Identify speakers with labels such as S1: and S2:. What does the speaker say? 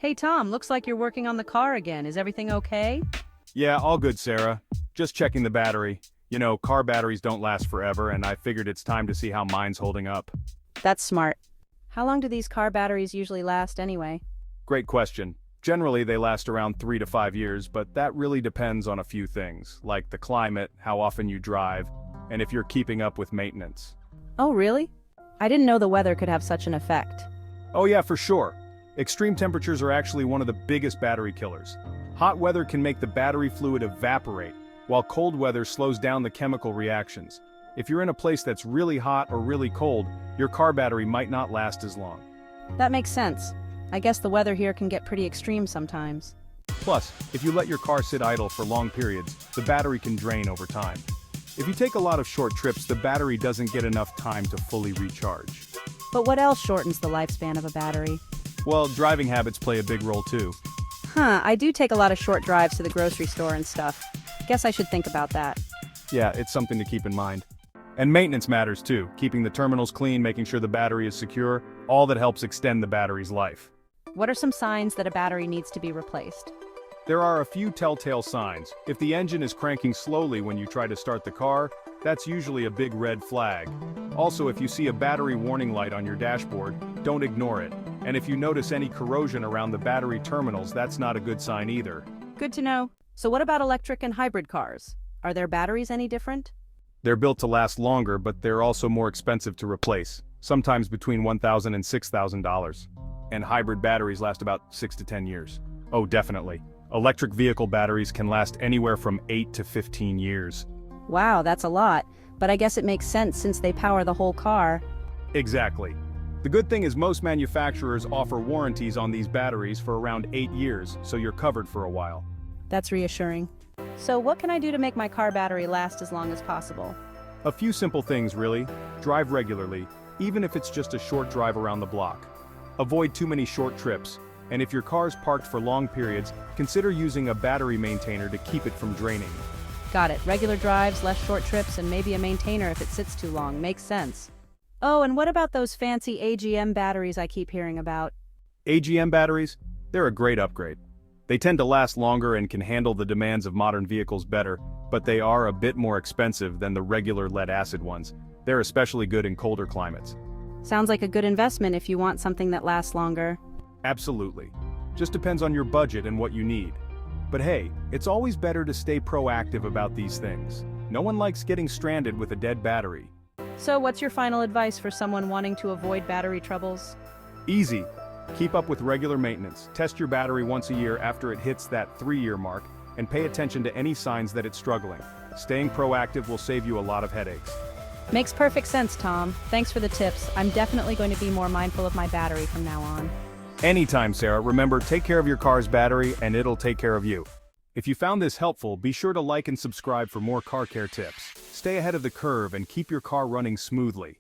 S1: Hey Tom, looks like you're working on the car again. Is everything okay?
S2: Yeah, all good, Sarah. Just checking the battery. You know, car batteries don't last forever, and I figured it's time to see how mine's holding up.
S1: That's smart. How long do these car batteries usually last anyway?
S2: Great question. Generally, they last around 3 to 5 years, but that really depends on a few things, like the climate, how often you drive, and if you're keeping up with maintenance.
S1: Oh, really? I didn't know the weather could have such an effect.
S2: Oh yeah, for sure. Extreme temperatures are actually one of the biggest battery killers. Hot weather can make the battery fluid evaporate, while cold weather slows down the chemical reactions. If you're in a place that's really hot or really cold, your car battery might not last as long.
S1: That makes sense. I guess the weather here can get pretty extreme sometimes.
S2: Plus, if you let your car sit idle for long periods, the battery can drain over time. If you take a lot of short trips, the battery doesn't get enough time to fully recharge.
S1: But what else shortens the lifespan of a battery?
S2: Well, driving habits play a big role too.
S1: I do take a lot of short drives to the grocery store and stuff. Guess I should think about that.
S2: Yeah, it's something to keep in mind. And maintenance matters too, keeping the terminals clean, making sure the battery is secure, all that helps extend the battery's life.
S1: What are some signs that a battery needs to be replaced?
S2: There are a few telltale signs. If the engine is cranking slowly when you try to start the car, that's usually a big red flag. Also, if you see a battery warning light on your dashboard, don't ignore it. And if you notice any corrosion around the battery terminals, that's not a good sign either.
S1: Good to know. So what about electric and hybrid cars? Are their batteries any different?
S2: They're built to last longer, but they're also more expensive to replace, sometimes between $1,000 and $6,000. And hybrid batteries last about 6 to 10 years. Oh, definitely. Electric vehicle batteries can last anywhere from 8 to 15 years.
S1: Wow, that's a lot. But I guess it makes sense since they power the whole car.
S2: Exactly. The good thing is most manufacturers offer warranties on these batteries for around 8 years, so you're covered for a while.
S1: That's reassuring. So what can I do to make my car battery last as long as possible?
S2: A few simple things, really. Drive regularly, even if it's just a short drive around the block. Avoid too many short trips, and if your car's parked for long periods, consider using a battery maintainer to keep it from draining.
S1: Got it. Regular drives, less short trips, and maybe a maintainer if it sits too long. Makes sense. Oh, and what about those fancy AGM batteries I keep hearing about?
S2: AGM batteries? They're a great upgrade. They tend to last longer and can handle the demands of modern vehicles better, but they are a bit more expensive than the regular lead-acid ones. They're especially good in colder climates.
S1: Sounds like a good investment if you want something that lasts longer.
S2: Absolutely. Just depends on your budget and what you need. But hey, it's always better to stay proactive about these things. No one likes getting stranded with a dead battery.
S1: So what's your final advice for someone wanting to avoid battery troubles?
S2: Easy. Keep up with regular maintenance. Test your battery once a year after it hits that 3-year mark, and pay attention to any signs that it's struggling. Staying proactive will save you a lot of headaches.
S1: Makes perfect sense, Tom. Thanks for the tips. I'm definitely going to be more mindful of my battery from now on.
S2: Anytime, Sarah. Remember, take care of your car's battery and it'll take care of you. If you found this helpful, be sure to like and subscribe for more car care tips. Stay ahead of the curve and keep your car running smoothly.